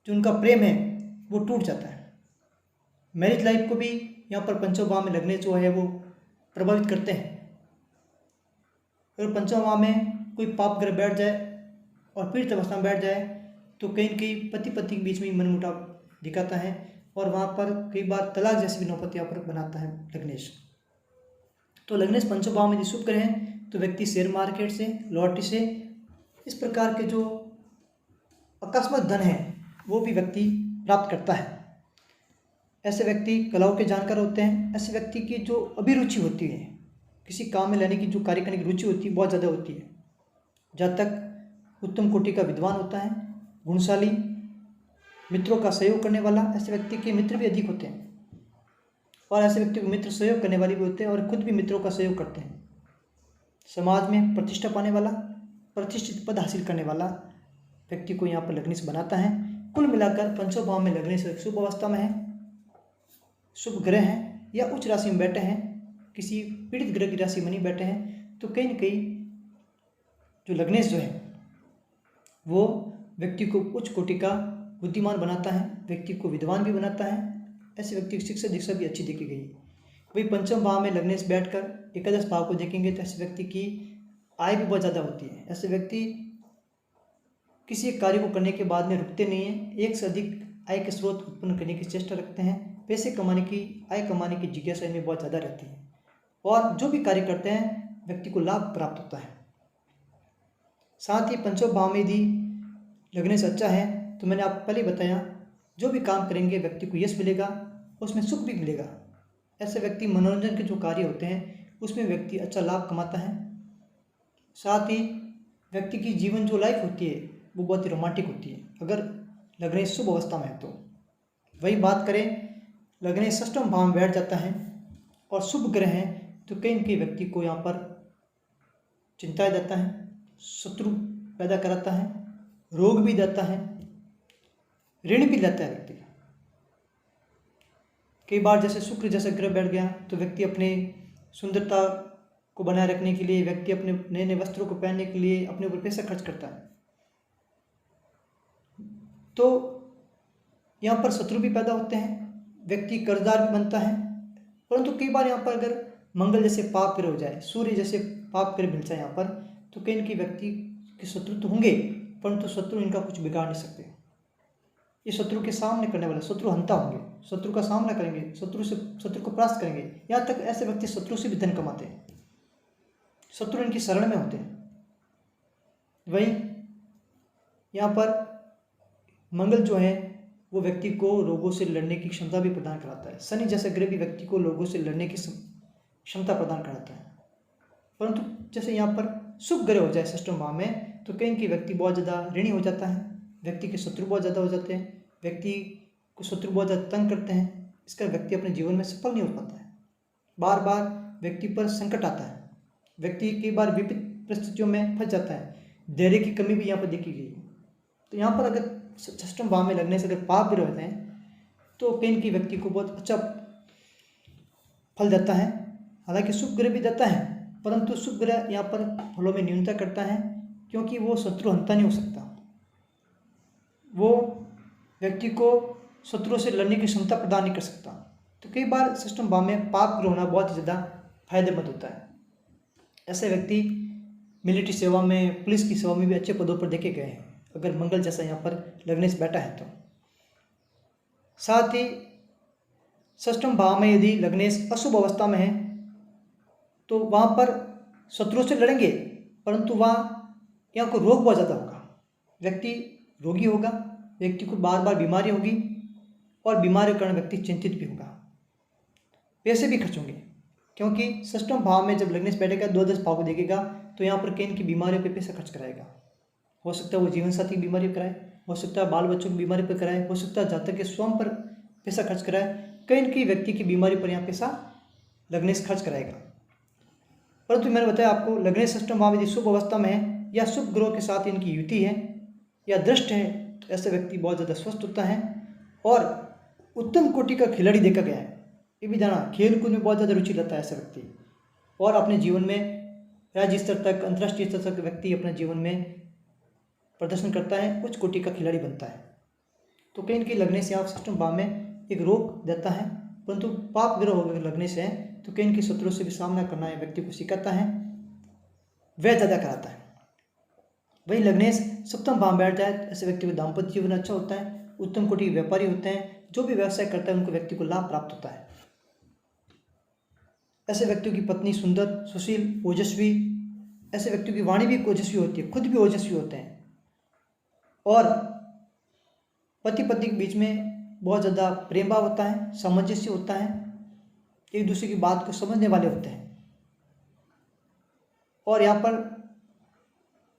जो उनका प्रेम है वो टूट जाता है। मैरिज लाइफ को भी यहाँ पर पंचम भाव में लग्नेश जो है वो प्रभावित करते हैं। अगर पंचम भाव में कोई पाप ग्रह बैठ जाए और पीड़ित अवस्था में बैठ जाए तो कहीं न कहीं पति पत्नी के बीच में मनमुटाव दिखाता है और वहाँ पर कई बार तलाक जैसी भी नौबत यहाँ पर बनाता है लग्नेश। तो लग्नेश पंचम भाव में यदि शुभ ग्रह है तो व्यक्ति शेयर मार्केट से, लॉटरी से, इस प्रकार के जो अकस्मात धन है वो भी व्यक्ति प्राप्त करता है। ऐसे व्यक्ति कलाओं के जानकार होते हैं। ऐसे व्यक्ति की जो अभिरुचि होती है, किसी काम में लेने की जो कार्य करने की रुचि होती है बहुत ज़्यादा होती है। जहाँ तक उत्तम कोटि का विद्वान होता है, गुणशाली, मित्रों का सहयोग करने वाला, ऐसे व्यक्ति के मित्र भी अधिक होते हैं और ऐसे व्यक्ति को मित्र सहयोग करने वाले भी होते हैं और खुद भी मित्रों का सहयोग करते हैं। समाज में प्रतिष्ठा पाने वाला, प्रतिष्ठित पद हासिल करने वाला व्यक्ति को यहाँ पर लग्नेश बनाता है। कुल मिलाकर पंचम भाव में लग्नेश शुभ अवस्था में है, शुभ ग्रह हैं या उच्च राशि में बैठे हैं, किसी पीड़ित ग्रह की राशि में नहीं बैठे हैं तो कहीं न कहीं जो लग्नेश जो है वो व्यक्ति को उच्च कोटि का बुद्धिमान बनाता है, व्यक्ति को विद्वान भी बनाता है। ऐसे व्यक्ति की शिक्षा दीक्षा भी अच्छी देखी गई। वही पंचम भाव में लग्नेश बैठकर एकादश भाव को देखेंगे तो ऐसे व्यक्ति की आय भी बहुत ज़्यादा होती है। ऐसे व्यक्ति किसी एक कार्य को करने के बाद में रुकते नहीं हैं, एक से अधिक आय के स्रोत उत्पन्न करने की चेष्टा रखते हैं। पैसे कमाने की, आय कमाने की जिज्ञासा इनमें बहुत ज़्यादा रहती है और जो भी कार्य करते हैं व्यक्ति को लाभ प्राप्त होता है। साथ ही पंचम भाव में यदि लग्नेश अच्छा है तो मैंने आपको पहले बताया जो भी काम करेंगे व्यक्ति को यश मिलेगा, उसमें सुख भी मिलेगा। ऐसे व्यक्ति मनोरंजन के जो कार्य होते हैं उसमें व्यक्ति अच्छा लाभ कमाता है। साथ ही व्यक्ति की जीवन जो लाइफ होती है वो बहुत ही रोमांटिक होती है अगर लग्नेश शुभ अवस्था में है तो। वही बात करें लग्नेश षष्ठम भाव में बैठ जाता है और शुभ ग्रह है तो कहीं न कहीं व्यक्ति को यहाँ पर चिंताएं देता है, शत्रु पैदा कराता है, रोग भी देता है, ऋण भी लेता है व्यक्ति। कई बार जैसे शुक्र जैसा ग्रह बैठ गया तो व्यक्ति अपने सुंदरता को बनाए रखने के लिए, व्यक्ति अपने नए नए वस्त्रों को पहनने के लिए अपने ऊपर पैसा खर्च करता है तो यहाँ पर शत्रु भी पैदा होते हैं, व्यक्ति कर्जदार भी बनता है। परंतु कई बार यहाँ पर अगर मंगल जैसे पाप ग्रह हो जाए, सूर्य जैसे पाप ग्रह मिल जाए यहाँ पर तो कहीं न कहीं व्यक्ति के शत्रु तो होंगे परंतु शत्रु इनका कुछ बिगाड़ नहीं सकते। ये शत्रु के सामने करने वाले शत्रु हंता होंगे, शत्रु का सामना करेंगे, शत्रु को परास्त करेंगे। यहाँ तक ऐसे व्यक्ति शत्रु से भी धन कमाते हैं, शत्रु इनकी शरण में होते हैं। वहीं यहाँ पर मंगल जो है वो व्यक्ति को रोगों से लड़ने की क्षमता भी प्रदान कराता है। शनि जैसा ग्रह भी व्यक्ति को रोगों से लड़ने की क्षमता प्रदान कराता है। परंतु जैसे यहाँ पर शुभ ग्रह हो जाए षष्ठम भाव में तो कहीं की व्यक्ति बहुत ज़्यादा ऋणी हो जाता है, व्यक्ति के शत्रु बहुत ज़्यादा हो जाते हैं, व्यक्ति को शत्रु बहुत ज़्यादा तंग करते हैं। इसका व्यक्ति अपने जीवन में सफल नहीं हो पाता है, बार बार व्यक्ति पर संकट आता है, व्यक्ति कई बार विपरीत परिस्थितियों में फंस जाता है, धैर्य की कमी भी यहाँ पर देखी गई। तो यहाँ पर अगर षष्ठम भाव में लगने से अगर पाप ग्रह होते हैं तो कहीं की व्यक्ति को बहुत अच्छा फल देता है। हालांकि शुभ ग्रह भी देता है परंतु शुभ ग्रह यहाँ पर फलों में न्यूनता करता है क्योंकि वो शत्रु हंता नहीं हो सकता, वो व्यक्ति को शत्रुओं से लड़ने की क्षमता प्रदान नहीं कर सकता। तो कई बार षष्ठम भाव में पाप ग्रह होना बहुत ही ज़्यादा फायदेमंद होता है। ऐसे व्यक्ति मिलिट्री सेवा में, पुलिस की सेवा में भी अच्छे पदों पर देखे गए हैं अगर मंगल जैसा यहाँ पर लग्नेश बैठा है तो। साथ ही षष्ठम भाव में यदि लग्नेश अशुभ अवस्था में है तो वहाँ पर शत्रुओं से लड़ेंगे परंतु वहाँ यहाँ को रोग बहुत ज़्यादा होगा, व्यक्ति रोगी होगा, व्यक्ति को बार बार बीमारी होगी और बीमारी के कारण व्यक्ति चिंतित भी होगा। पैसे भी खर्च होंगे, क्योंकि षष्ठम भाव में जब लग्नेश बैठेगा, द्वादश भाव को देखेगा तो यहाँ पर कहीं की बीमारियों पर पैसा खर्च कराएगा। हो सकता है वो जीवन साथी की बीमारी पर कराए, हो सकता है बाल बच्चों की बीमारी पर कराए, हो सकता है जातक के स्वयं पर पैसा खर्च कराए, कहीं की व्यक्ति की बीमारी पर यहाँ पैसा लग्नेश खर्च कराएगा। परंतु मैंने बताया आपको, लग्नेश षष्ठम भाव यदि शुभ अवस्था में है या शुभ ग्रह के साथ इनकी युति है या दृष्ट है तो ऐसे व्यक्ति बहुत ज़्यादा स्वस्थ होता है और उत्तम कोटि का खिलाड़ी देखा गया है। ये भी जाना, खेल कूद में बहुत ज़्यादा रुचि लेता है ऐसा व्यक्ति और अपने जीवन में राज्य स्तर तक, अंतर्राष्ट्रीय स्तर तक व्यक्ति अपने जीवन में प्रदर्शन करता है, उच्च कोटि का खिलाड़ी बनता है। तो कहीं इनकी लग्नेश यहाँ षष्ठम भाव में एक रोग देता है, परंतु पाप ग्रह होकर लगने से तो कहीं इनकी शत्रुओं से भी सामना करना है व्यक्ति को सिखाता है, वह ज़्यादा कराता है। वही लग्नेश सप्तम भाव में बैठ जाए तो ऐसे व्यक्ति को दाम्पत्य जीवन अच्छा होता है, उत्तम कोटि के व्यापारी होते हैं, जो भी व्यवसाय करता है उनको व्यक्ति को लाभ प्राप्त होता है। ऐसे व्यक्तियों की पत्नी सुंदर, सुशील, ओजस्वी, ऐसे व्यक्तियों की वाणी भी ओजस्वी होती है, खुद भी ओजस्वी होते हैं और पति पत्नी के बीच में बहुत ज़्यादा प्रेम भाव होता है, सामंजस्य होता है, एक दूसरे की बात को समझने वाले होते हैं। और यहाँ पर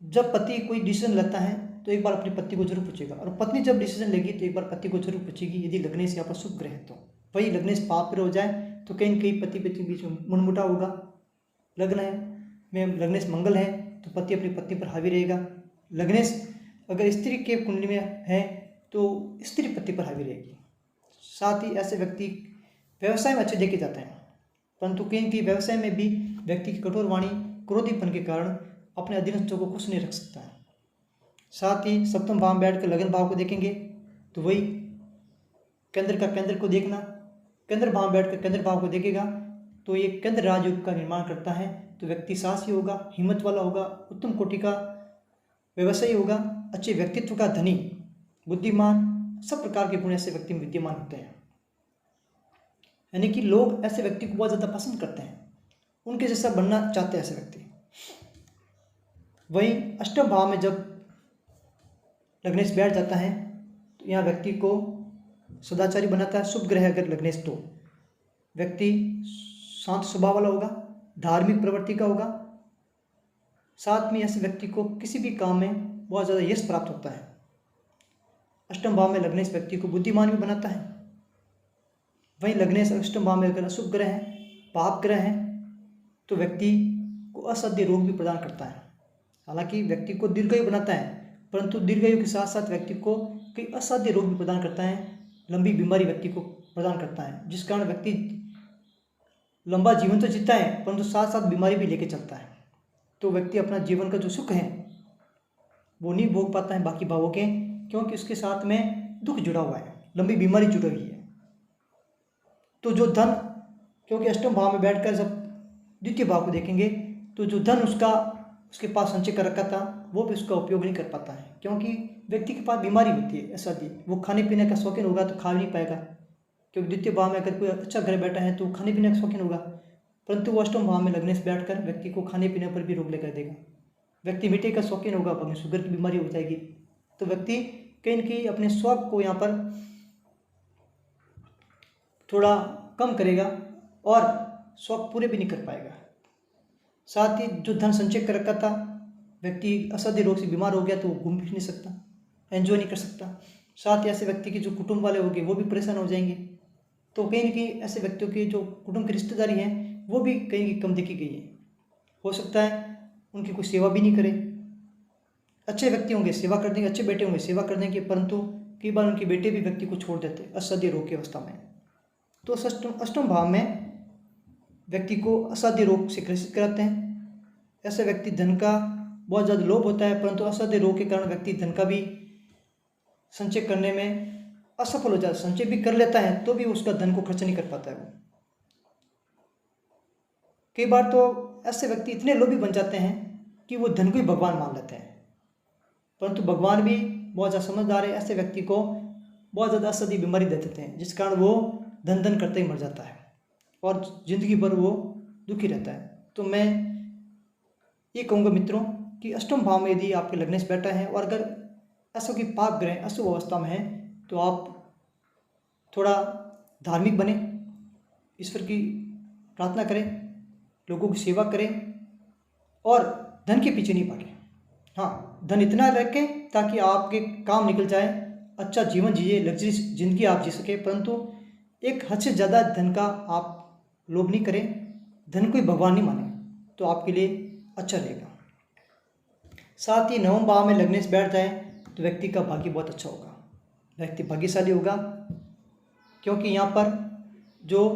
जब पति कोई डिसीजन लेता है तो एक बार अपनी पत्नी को जरूर पूछेगा और पत्नी जब डिसीजन लेगी तो एक बार पति को जरूर पूछेगी, यदि लग्नेश यहाँ पर शुभ ग्रह है तो। वही लग्नेश पाप ग्रह हो जाए तो कहीं कहीं पति पत्नी के बीच में मुनमुटाव होगा। लग्न है में लग्नेश मंगल है तो पति अपनी पत्नी पर हावी रहेगा। लग्नेश अगर स्त्री के कुंडली में है तो स्त्री पति पर हावी रहेगी। साथ ही ऐसे व्यक्ति व्यवसाय में अच्छे देखे जाते हैं, परंतु कहीं की व्यवसाय में भी व्यक्ति की कठोर वाणी, क्रोधीपन के कारण अपने अधीनस्थों को खुश नहीं रख सकता है। साथ ही सप्तम भाव में बैठकर लगन भाव को देखेंगे तो वही केंद्र का केंद्र को देखना, केंद्र भाव में बैठकर केंद्र भाव को देखेगा तो ये केंद्र राजयोग का निर्माण करता है। तो व्यक्ति साहसी होगा, हिम्मत वाला होगा, उत्तम कोटि का व्यवसायी होगा, अच्छे व्यक्तित्व का धनी, बुद्धिमान, सब प्रकार के गुण ऐसे व्यक्ति में विद्यमान होते हैं। यानी कि लोग ऐसे व्यक्ति को बहुत ज़्यादा पसंद करते हैं, उनके जैसा बनना चाहते हैं ऐसे व्यक्ति। वहीं अष्टम भाव में जब लग्नेश बैठ जाता है तो यहाँ व्यक्ति को सदाचारी बनाता है। शुभ ग्रह अगर लग्नेश तो व्यक्ति शांत स्वभाव वाला होगा, धार्मिक प्रवृत्ति का होगा। साथ में ऐसे व्यक्ति को किसी भी काम में बहुत ज़्यादा यश प्राप्त होता है। अष्टम भाव में लग्नेश व्यक्ति को बुद्धिमान भी बनाता है। वहीं लग्नेश अष्टम भाव में अगर अशुभ ग्रह है, पाप ग्रह है तो व्यक्ति को असाध्य रोग भी प्रदान करता है। हालांकि व्यक्ति को दीर्घायु बनाता है, परंतु दीर्घायु के साथ साथ व्यक्ति को कई असाध्य रोग भी प्रदान करता है, लंबी बीमारी व्यक्ति को प्रदान करता है, जिस कारण व्यक्ति लंबा जीवन तो जीता है परंतु साथ साथ बीमारी भी लेके चलता है। तो व्यक्ति अपना जीवन का जो सुख है वो नहीं भोग पाता है बाकी भावों के, क्योंकि उसके साथ में दुख जुड़ा हुआ है, लंबी बीमारी जुड़ी हुई है। तो जो धन, क्योंकि अष्टम भाव में बैठकर जब द्वितीय भाव को देखेंगे तो जो धन उसके पास संचय कर रखा था वो भी उसका उपयोग नहीं कर पाता है, क्योंकि व्यक्ति के पास बीमारी होती है ऐसा दी, वो खाने पीने का शौकीन होगा तो खा नहीं पाएगा, क्योंकि द्वितीय भाव में अगर कोई अच्छा घर बैठा है तो खाने पीने का शौकीन होगा, परंतु वो अष्टम भाव में लगने से बैठकर व्यक्ति को खाने पीने पर भी रोक लेकर देगा। व्यक्ति मीठे का शौकीन होगा, अपनी शुगर की बीमारी हो जाएगी, तो व्यक्ति कहीं न कहीं अपने शौक को यहाँ पर थोड़ा कम करेगा और शौक पूरे भी नहीं कर पाएगा। साथ ही जो धन संचय कर रखा था, व्यक्ति असाध्य रोग से बीमार हो गया तो वो घूम फिर नहीं सकता, एंजॉय नहीं कर सकता। साथ ही ऐसे व्यक्ति के जो कुटुंब वाले होंगे वो भी परेशान हो जाएंगे। तो कहीं न कहीं ऐसे व्यक्तियों की जो कुटुंब की रिश्तेदारी है वो भी कहीं कम देखी गई है। हो सकता है उनकी कोई सेवा भी नहीं करे। अच्छे व्यक्ति होंगे सेवा कर देंगे, अच्छे बेटे होंगे सेवा कर देंगे, परंतु कई बार उनके बेटे भी व्यक्ति को छोड़ देते असाध्य रोग की अवस्था में। तो अष्टम भाव में व्यक्ति को असाध्य रोग से ग्रसित कराते हैं। ऐसे व्यक्ति धन का बहुत ज़्यादा लोभ होता है, परंतु असाध्य रोग के कारण व्यक्ति धन का भी संचय करने में असफल हो जाता है। संचय भी कर लेता है तो भी उसका धन को खर्च नहीं कर पाता है वो। कई बार तो ऐसे व्यक्ति इतने लोभी बन जाते हैं कि वो धन को ही भगवान मान लेते हैं, परंतु भगवान भी बहुत ज़्यादा समझदार है, ऐसे व्यक्ति को बहुत ज़्यादा असाध्य बीमारी दे देते हैं, जिस कारण वो धन करते ही मर जाता है और ज़िंदगी भर वो दुखी रहता है। तो मैं ये कहूँगा मित्रों कि अष्टम भाव में यदि आपके लग्नेश बैठा है और अगर ऐसा कोई पाप ग्रह अशुभ अवस्था में है तो आप थोड़ा धार्मिक बने, ईश्वर की प्रार्थना करें, लोगों की सेवा करें और धन के पीछे नहीं भागें। हाँ, धन इतना रखें ताकि आपके काम निकल जाए, अच्छा जीवन जिए, लग्जरीज जिंदगी आप जी सके, परंतु एक हद से ज़्यादा धन का आप लोभ नहीं करें, धन को ही भगवान नहीं माने तो आपके लिए अच्छा रहेगा। साथ ही नवम भाव में लग्नेश बैठ जाए तो व्यक्ति का भाग्य बहुत अच्छा होगा, व्यक्ति भाग्यशाली होगा, क्योंकि यहाँ पर जो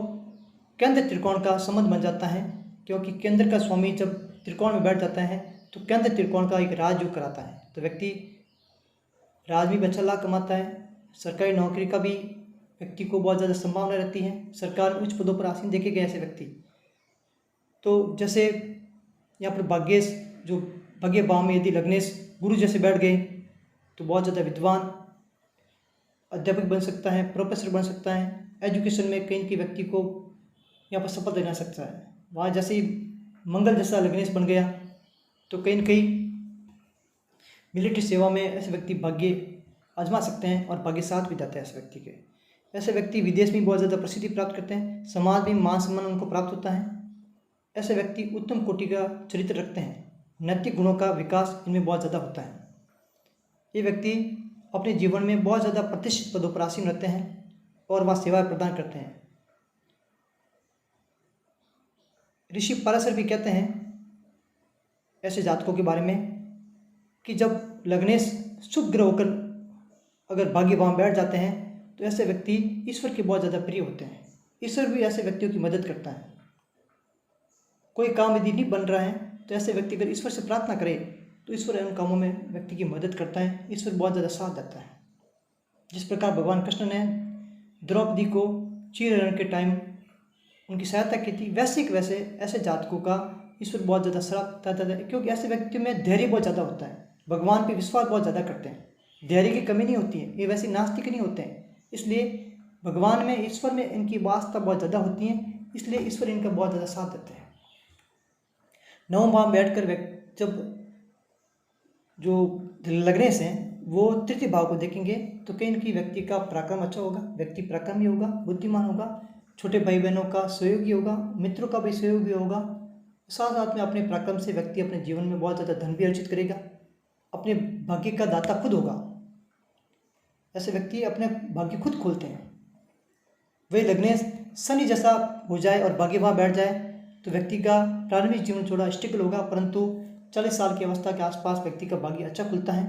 केंद्र त्रिकोण का संबंध बन जाता है, क्योंकि केंद्र का स्वामी जब त्रिकोण में बैठ जाता है तो केंद्र त्रिकोण का एक राजयोग कराता है, तो व्यक्ति राज में भी अच्छा लाभ कमाता है, सरकारी नौकरी का भी व्यक्ति को बहुत ज़्यादा संभावना रहती है, सरकार उच्च पदों पर आसीन देखे गए ऐसे व्यक्ति। तो जैसे यहाँ पर भाग्येश जो भाग्य भाव में यदि लग्नेश गुरु जैसे बैठ गए तो बहुत ज़्यादा विद्वान अध्यापक बन सकता है, प्रोफेसर बन सकता है, एजुकेशन में कहीं के व्यक्ति को यहाँ पर सफल दिला सकता है। वहाँ जैसे ही मंगल जैसा लग्नेश बन गया तो कहीं न कहीं मिलिट्री सेवा में ऐसे व्यक्ति भाग्य आजमा सकते हैं और भाग्य साथ भी जाता है ऐसे व्यक्ति के। ऐसे व्यक्ति विदेश में बहुत ज़्यादा प्रसिद्धि प्राप्त करते हैं, समाज में मान सम्मान उनको प्राप्त होता है। ऐसे व्यक्ति उत्तम कोटि का चरित्र रखते हैं, नैतिक गुणों का विकास इनमें बहुत ज़्यादा होता है। ये व्यक्ति अपने जीवन में बहुत ज़्यादा प्रतिष्ठित पदों पर आसीन रहते हैं और वह सेवाएं प्रदान करते हैं। ऋषि पराशर भी कहते हैं ऐसे जातकों के बारे में कि जब लग्नेश शुभ ग्रह होकर अगर भाग्य भाव बैठ जाते हैं तो ऐसे व्यक्ति ईश्वर के बहुत ज़्यादा प्रिय होते हैं। ईश्वर भी ऐसे व्यक्तियों की मदद करता है। कोई काम यदि नहीं बन रहा है तो ऐसे व्यक्ति अगर ईश्वर से प्रार्थना करे तो ईश्वर उन कामों में व्यक्ति की मदद करता है, ईश्वर बहुत ज़्यादा साथ देता है। जिस प्रकार भगवान कृष्ण ने द्रौपदी को चीरहरण के टाइम उनकी सहायता की थी, वैसे ऐसे जातकों का ईश्वर बहुत ज़्यादा साथ देता है, क्योंकि ऐसे व्यक्तियों में धैर्य बहुत ज़्यादा होता है, भगवान पे विश्वास बहुत ज़्यादा करते हैं, धैर्य की कमी नहीं होती है, ये वैसे नास्तिक नहीं होते हैं। इसलिए भगवान में, ईश्वर में इनकी वास्ता बहुत ज़्यादा होती है, इसलिए ईश्वर इनका बहुत ज़्यादा साथ देते हैं। नवम भाव बैठ कर जब जो लग्नेश हैं वो तृतीय भाव को देखेंगे तो कहीं न कहीं व्यक्ति का पराक्रम अच्छा होगा, व्यक्ति पराक्रमी होगा, बुद्धिमान होगा, छोटे भाई बहनों का सहयोगी होगा, मित्रों का भी सहयोगी होगा। साथ साथ में अपने पराक्रम से व्यक्ति अपने जीवन में बहुत ज़्यादा धन भी अर्जित करेगा, अपने भाग्य का दाता खुद होगा। ऐसे व्यक्ति अपने भाग्य खुद खोलते हैं। वही लग्नेश शनि जैसा हो जाए और भाग्य वहाँ बैठ जाए तो व्यक्ति का प्रारंभिक जीवन थोड़ा स्ट्रगल होगा, परंतु 40 साल की अवस्था के आसपास व्यक्ति का भाग्य अच्छा खुलता है।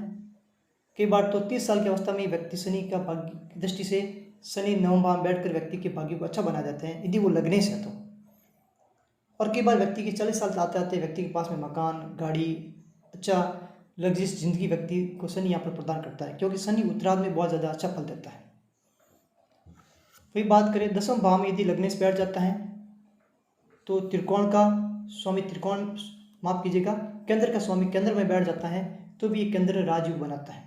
कई बार तो 30 साल की अवस्था में व्यक्ति शनि का भाग्य की दृष्टि से शनि नवम भाव में बैठकर व्यक्ति के भाग्य को अच्छा बना देते हैं यदि वो लग्नेश है तो। और कई बार व्यक्ति के 40 साल आते आते व्यक्ति के पास में मकान, गाड़ी, अच्छा लग्जरियस जिंदगी व्यक्ति को शनि यहाँ पर प्रदान करता है, क्योंकि शनि उत्तरार्ध में बहुत ज़्यादा अच्छा फल देता है। वही बात करें दसम भाव में यदि लग्नेश बैठ जाता है तो त्रिकोण का स्वामी त्रिकोण, माफ कीजिएगा, केंद्र का स्वामी केंद्र में बैठ जाता है तो भी ये केंद्र राजयोग बनाता है।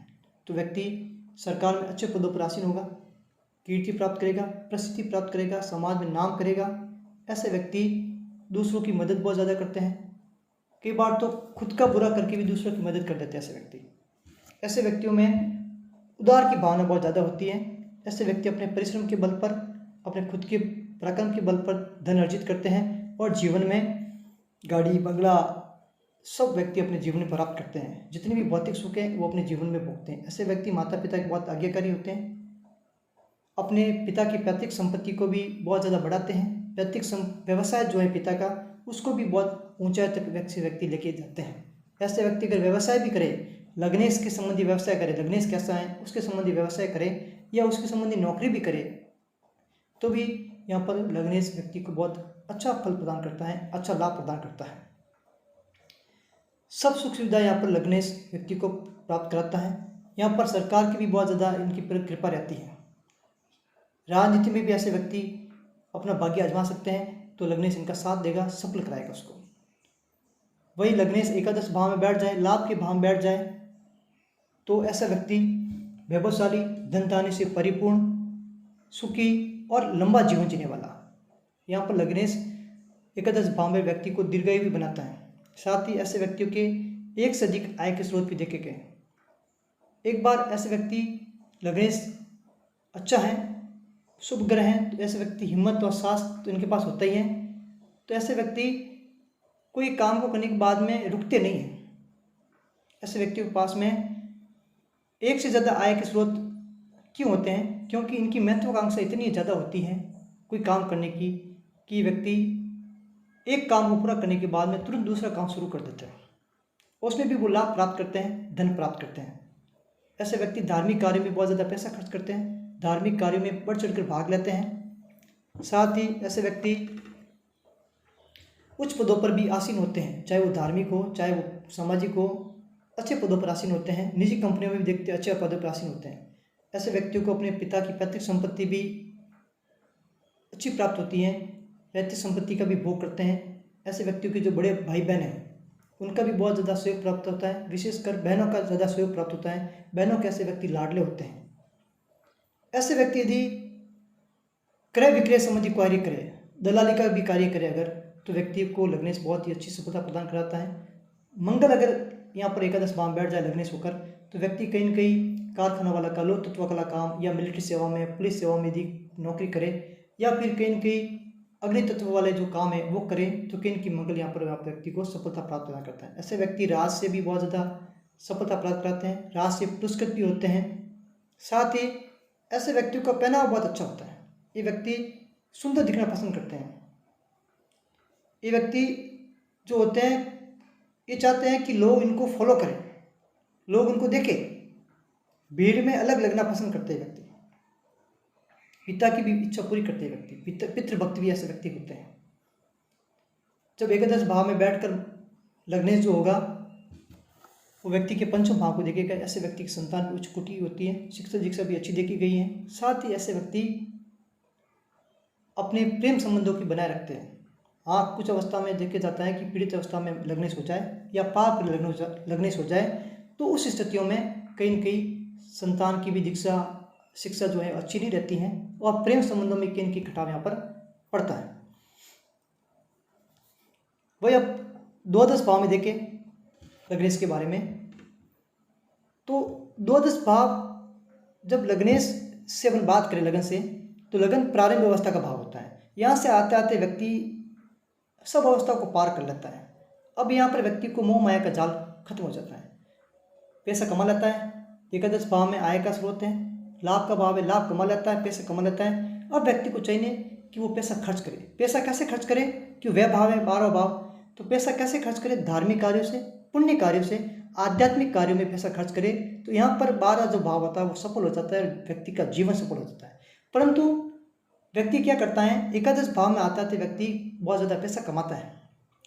तो व्यक्ति सरकार में अच्छे पदों पर आसीन होगा, कीर्ति प्राप्त करेगा, प्रसिद्धि प्राप्त करेगा, समाज में नाम करेगा। ऐसे व्यक्ति दूसरों की मदद बहुत ज़्यादा करते हैं, कई बार तो खुद का बुरा करके भी दूसरों की मदद कर देते हैं ऐसे व्यक्ति। ऐसे व्यक्तियों में उदार की भावना बहुत ज़्यादा होती है। ऐसे व्यक्ति अपने परिश्रम के बल पर, अपने खुद के पराक्रम के बल पर धन अर्जित करते हैं और जीवन में गाड़ी, बंगला सब व्यक्ति अपने जीवन में प्राप्त करते हैं। जितनी भी भौतिक सुख है वो अपने जीवन में भोगते हैं। ऐसे व्यक्ति माता पिता के बहुत आज्ञाकारी होते हैं, अपने पिता की पैतृक संपत्ति को भी बहुत ज़्यादा बढ़ाते हैं। पैतृक व्यवसाय जो है पिता का, उसको भी बहुत ऊंचाई तक व्यक्ति लेके जाते हैं। ऐसे व्यक्ति अगर व्यवसाय भी करे, लग्नेश के संबंधी व्यवसाय करे, लग्नेश कैसा है उसके संबंधी व्यवसाय करे या उसके संबंधी नौकरी भी करे, तो भी यहाँ पर लग्नेश व्यक्ति को बहुत अच्छा फल प्रदान करता है, अच्छा लाभ प्रदान करता है। सब सुख सुविधा यहाँ पर लग्नेश व्यक्ति को प्राप्त कराता है। यहाँ पर सरकार की भी बहुत ज़्यादा इनकी पर कृपा रहती है। राजनीति में भी ऐसे व्यक्ति अपना भाग्य आजमा सकते हैं, तो लग्नेश इनका साथ देगा, सफल कराएगा उसको। वही लग्नेश एकादश भाव में बैठ जाए, लाभ के भाव में बैठ जाए, तो ऐसा व्यक्ति वैभवशाली, धन धान्य से परिपूर्ण, सुखी और लंबा जीवन जीने वाला। यहाँ पर लग्नेश एकादश भाव में व्यक्ति को दीर्घायु भी बनाता है। साथ ही ऐसे व्यक्तियों के एक से अधिक आय के स्रोत भी देखे गए हैं। एक बार ऐसे व्यक्ति लग्नेश अच्छा है, शुभ ग्रह हैं, तो ऐसे व्यक्ति हिम्मत और साहस तो इनके पास होता ही है। तो ऐसे व्यक्ति कोई काम को करने के बाद में रुकते नहीं हैं। ऐसे व्यक्तियों के पास में एक से ज़्यादा आय के स्रोत क्यों होते हैं? क्योंकि इनकी महत्वाकांक्षा इतनी ज़्यादा होती है कोई काम करने की कि व्यक्ति एक काम को पूरा करने के बाद में तुरंत दूसरा काम शुरू कर देता है, उसमें भी वो लाभ प्राप्त करते हैं, धन प्राप्त करते हैं। ऐसे व्यक्ति धार्मिक कार्यों में बहुत ज़्यादा पैसा खर्च करते हैं, धार्मिक कार्यों में बढ़ चढ़ कर भाग लेते हैं। साथ ही ऐसे व्यक्ति उच्च पदों पर भी आसीन होते हैं, चाहे वो धार्मिक हो चाहे वो सामाजिक हो, अच्छे पदों पर आसीन होते हैं। निजी कंपनियों में भी देखते अच्छे पदों पर आसीन होते हैं। ऐसे व्यक्तियों को अपने पिता की पैतृक संपत्ति भी अच्छी प्राप्त होती है, पैतृक संपत्ति का भी भोग करते हैं। ऐसे व्यक्तियों के जो बड़े भाई बहन हैं उनका भी बहुत ज़्यादा सहयोग प्राप्त होता है, विशेषकर बहनों का ज़्यादा सहयोग प्राप्त होता है। बहनों के ऐसे व्यक्ति लाडले होते हैं। ऐसे व्यक्ति यदि क्रय विक्रय संबंधी कार्य करे, दलाली का भी कार्य करे अगर, तो व्यक्ति को लग्नेश बहुत ही अच्छी सफलता प्रदान कराता है। मंगल अगर यहाँ पर एकादश भाव में बैठ जाए लग्नेश होकर, तो व्यक्ति कहीं न कहीं कारखाना वाला का, लोक तत्व कला काम या मिलिट्री सेवा में, पुलिस सेवा में यदि नौकरी करे या फिर कहीं न कहीं अग्नि तत्व वाले जो काम है वो करें, तो कहीं न कहीं मंगल यहाँ पर व्यक्ति को सफलता प्राप्त प्रदान करता है। ऐसे व्यक्ति राज से भी बहुत ज़्यादा सफलता प्राप्त करते हैं, राज से पुरस्कृत भी होते हैं। साथ ही ऐसे व्यक्तियों का पहनावा बहुत अच्छा होता है। ये व्यक्ति सुंदर दिखना पसंद करते हैं। ये व्यक्ति जो होते हैं ये चाहते हैं कि लोग इनको फॉलो करें, लोग उनको देखें, भीड़ में अलग लगना पसंद करते हैं व्यक्ति। पिता की भी इच्छा पूरी करते हैं व्यक्ति, पितृभक्त भी ऐसे व्यक्ति होते हैं। जब एकादश भाव में बैठकर लग्नेश जो होगा वो व्यक्ति के पंचम भाव को देखेगा। ऐसे व्यक्ति की संतान भी उच्च कोटि होती है, शिक्षा दीक्षा भी अच्छी देखी गई है। साथ ही ऐसे व्यक्ति अपने प्रेम संबंधों की बनाए रखते हैं। हाँ, कुछ अवस्था में देखा जाता है कि पीड़ित अवस्था में लग्नेश हो जाए या पाप लग्नेश हो जाए, तो उस स्थितियों में कहीं न कहीं संतान की भी दीक्षा शिक्षा जो है अच्छी नहीं रहती है और प्रेम संबंधों में कहीं न कहीं खटाव यहाँ पर पड़ता है। वही अब द्वादश भाव में देखें लग्नेश के बारे में, तो द्वादश भाव जब लग्नेश से अपन बात करें लगन से, तो लगन प्रारंभिक अवस्था का भाव होता है। यहाँ से आते आते व्यक्ति सब अवस्था को पार कर लेता है। अब यहाँ पर व्यक्ति को मोह माया का जाल खत्म हो जाता है, पैसा कमा लेता है। एकादश भाव में आय का स्रोत है, लाभ का भाव है, लाभ कमा लेता है, पैसा कमा लेता है। अब व्यक्ति को चाहिए कि वो पैसा खर्च करे। पैसा कैसे खर्च करे? कि वह भाव है 12वां भाव, तो पैसा कैसे खर्च करे? धार्मिक कार्यों से, पुण्य कार्यों से, आध्यात्मिक कार्यों में पैसा खर्च करे। तो यहाँ पर 12 जो भाव होता है वो सफल हो जाता है, व्यक्ति का जीवन सफल हो जाता है। परंतु व्यक्ति क्या करता है, एकादश भाव में आता है व्यक्ति बहुत ज़्यादा पैसा कमाता है,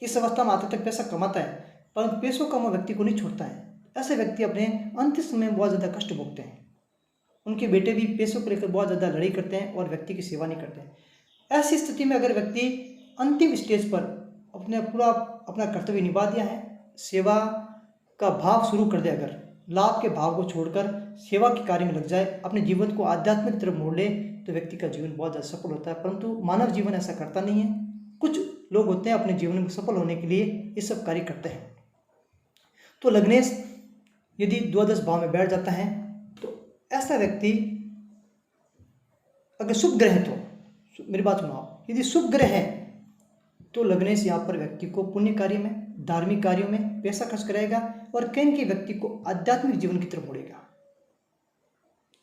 इस अवस्था में आते तक पैसा कमाता है, परंतु पैसों का वो व्यक्ति को नहीं छोड़ता है। ऐसे व्यक्ति अपने अंतिम समय में बहुत ज़्यादा कष्ट भोगते हैं। उनके बेटे भी पैसों को लेकर बहुत ज़्यादा लड़ाई करते हैं और व्यक्ति की सेवा नहीं करते हैं। ऐसी स्थिति में अगर व्यक्ति अंतिम स्टेज पर अपना कर्तव्य निभा दिया है, सेवा का भाव शुरू कर दे, अगर लाभ के भाव को छोड़कर सेवा के कार्य में लग जाए, अपने जीवन को आध्यात्मिक तरफ मोड़ ले, तो व्यक्ति का जीवन बहुत ज़्यादा सफल होता है। परंतु मानव जीवन ऐसा करता नहीं है। कुछ लोग होते हैं अपने जीवन में सफल होने के लिए ये सब कार्य करते हैं। तो लग्नेश यदि द्वादश भाव में बैठ जाता है, तो ऐसा व्यक्ति अगर शुभ ग्रह है, तो मेरी बात सुनो आप, यदि शुभ ग्रह है तो लग्नेश यहाँ पर व्यक्ति को पुण्य कार्य में, धार्मिक कार्यों में पैसा खर्च कराएगा और कहीं के व्यक्ति को आध्यात्मिक जीवन की तरफ मोड़ेगा,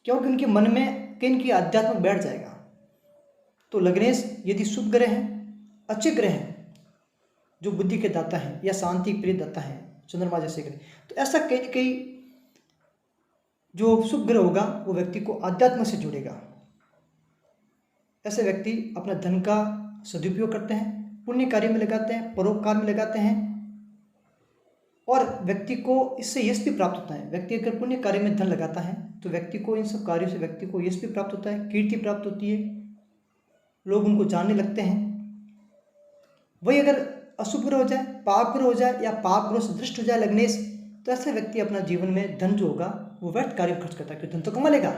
क्योंकि उनके मन में कहीं की आध्यात्म बैठ जाएगा। तो लग्नेश यदि शुभ ग्रह है, अच्छे ग्रह हैं, जो बुद्धि के दाता हैं या शांति प्रिय दाता हैं, चंद्रमा जैसे ग्रह, तो ऐसा कहीं कहीं जो शुभ ग्रह होगा वो व्यक्ति को आध्यात्म से जुड़ेगा। ऐसे व्यक्ति अपना धन का सदुपयोग करते हैं, पुण्य कार्य में लगाते हैं, परोपकार में लगाते हैं और व्यक्ति को इससे यश भी प्राप्त होता है। व्यक्ति अगर पुण्य कार्य में धन लगाता है तो व्यक्ति को इन सब कार्यों से व्यक्ति को यश भी प्राप्त होता है, कीर्ति प्राप्त होती है, लोग उनको जानने लगते हैं। वही अगर अशुभ ग्रह हो जाए, पाप ग्रह हो जाए या पाप ग्रह से दृष्ट हो जाए लग्नेश, तो ऐसे व्यक्ति अपना जीवन में धन जो होगा वो व्यर्थ कार्य में खर्च करता है। क्योंकि धन तो कमा लेगा,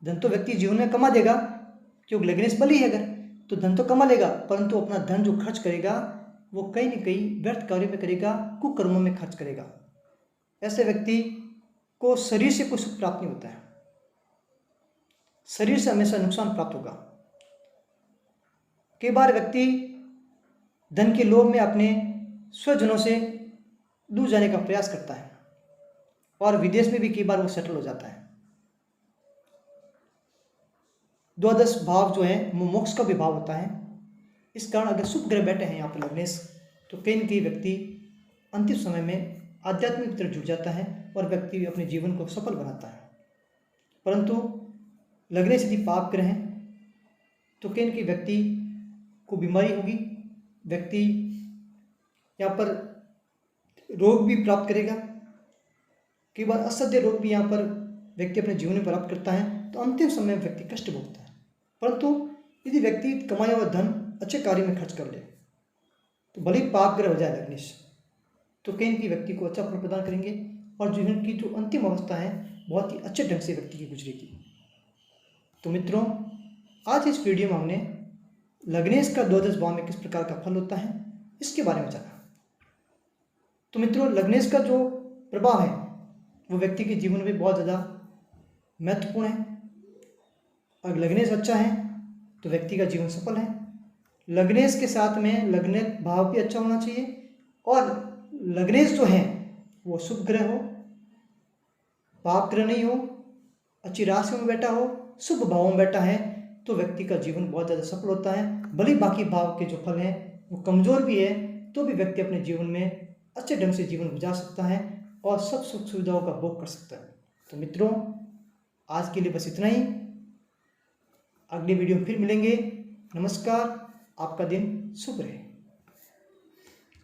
धन तो व्यक्ति जीवन में कमा देगा, क्योंकि लग्नेश बली है अगर, तो धन तो कमा लेगा, परंतु अपना धन जो खर्च करेगा वो कहीं न कहीं व्यर्थ कार्यों में करेगा, कुकर्मों में खर्च करेगा। ऐसे व्यक्ति को शरीर से कोई सुख प्राप्त नहीं होता है, शरीर से हमेशा नुकसान प्राप्त होगा। कई बार व्यक्ति धन के लोभ में अपने स्वजनों से दूर जाने का प्रयास करता है और विदेश में भी कई बार वो सेटल हो जाता है। द्वादश भाव जो है वो मोक्ष का भी भाव होता है। इस कारण अगर शुभ ग्रह बैठे हैं यहाँ पर लग्नेश, तो कहीं न कहीं व्यक्ति अंतिम समय में आध्यात्मिक तरफ जुड़ जाता है और व्यक्ति अपने जीवन को सफल बनाता है। परंतु लग्नेश यदि पाप ग्रह हैं तो कहीं न कहीं व्यक्ति को बीमारी होगी, व्यक्ति यहाँ पर रोग भी प्राप्त करेगा। कई बार असह्य रोग भी यहाँ पर व्यक्ति अपने जीवन में प्राप्त करता है, तो अंतिम समय में व्यक्ति कष्ट भोगता है। परंतु यदि व्यक्ति कमाया हुआ धन अच्छे कार्य में खर्च कर ले, तो भले ही पाप ग्रह हो जाए लग्नेश, तो कहीं न कहीं व्यक्ति को अच्छा फल प्रदान करेंगे और जीवन की जो अंतिम अवस्था है बहुत ही अच्छे ढंग से व्यक्ति की गुजरेगी। तो मित्रों, आज इस वीडियो में हमने लग्नेश का द्वादश भाव में किस प्रकार का फल होता है इसके बारे में जाना। तो मित्रों, लग्नेश का जो प्रभाव है वो व्यक्ति के जीवन में बहुत ज़्यादा महत्वपूर्ण है। अगर लग्नेश अच्छा है तो व्यक्ति का जीवन सफल है। लग्नेश के साथ में लग्न भाव भी अच्छा होना चाहिए और लग्नेश जो है वो शुभ ग्रह हो, पाप ग्रह नहीं हो, अच्छी राशि में बैठा हो, शुभ भावों में बैठा है, तो व्यक्ति का जीवन बहुत ज़्यादा सफल होता है। भले बाकी भाव के जो फल हैं वो कमज़ोर भी है, तो भी व्यक्ति अपने जीवन में अच्छे ढंग से जीवन गुजार सकता है और सब सुख सुविधाओं का भोग कर सकता है। तो मित्रों, आज के लिए बस इतना ही। अगले वीडियो में फिर मिलेंगे। नमस्कार, आपका दिन शुभ रहे।